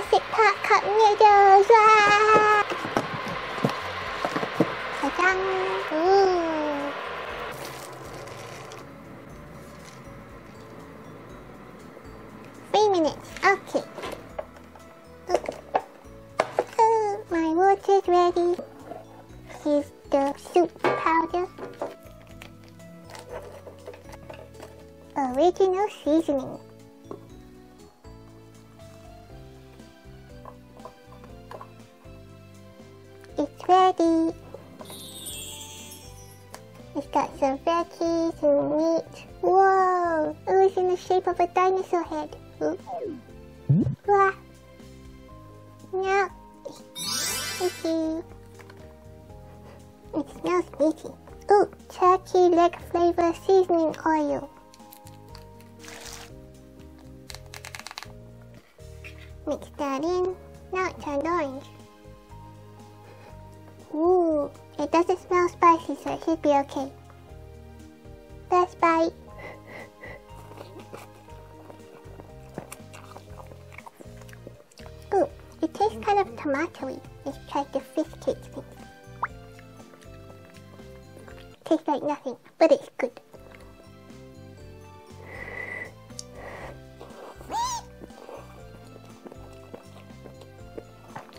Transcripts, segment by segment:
Jurassic Park cup noodles! Ah! Ta-dang! Ooh. 3 minutes, okay. My water's ready. Here's the soup powder. Original seasoning. It's ready. It's got some veggies and meat. Whoa! It was in the shape of a dinosaur head. Ooh. Wah. No. Itchy. It smells meaty. Ooh, turkey leg flavor seasoning oil. Mix that in. Now it turned orange. Ooh, it doesn't smell spicy, so it should be okay. First bite. Ooh, it tastes kind of tomatoey. Let's try the fish cake thing. Tastes like nothing, but it's good.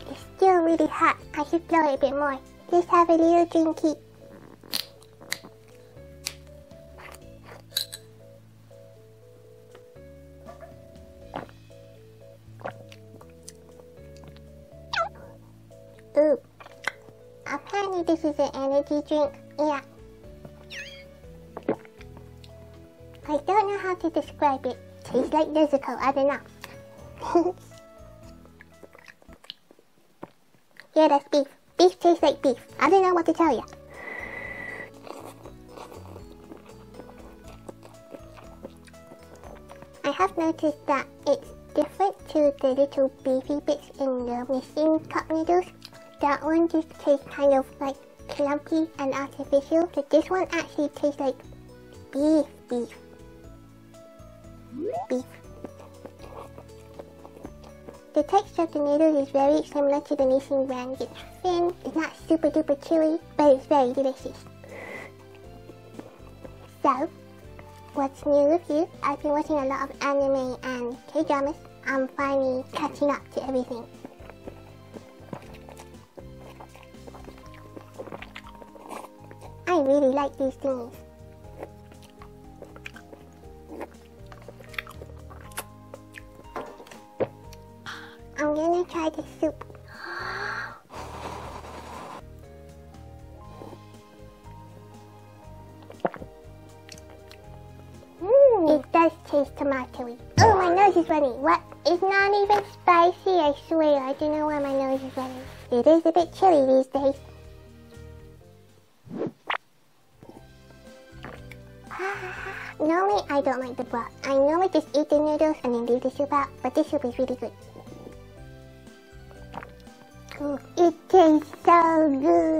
It's still really hot. I should blow it a bit more. Just have a little drinky. Ooh. Apparently this is an energy drink. Yeah. I don't know how to describe it. Tastes like Nezuko, I don't know. Yeah, that's beef. Beef tastes like beef. I don't know what to tell you. I have noticed that it's different to the little beefy bits in the machine cup noodles. That one just tastes kind of like clumpy and artificial, but this one actually tastes like beef. The texture of the noodles is very similar to the Nissin brand. It's thin, it's not super duper chewy, but it's very delicious. So, what's new with you? I've been watching a lot of anime and K-dramas. I'm finally catching up to everything. I really like these things. I'm gonna try the soup. It does taste tomatoey. Oh, my nose is running. What? It's not even spicy, I swear. I don't know why my nose is running. It is a bit chilly these days. Normally, I don't like the broth. I normally just eat the noodles and then leave the soup out, but this soup is really good. Ooh, it tastes so good.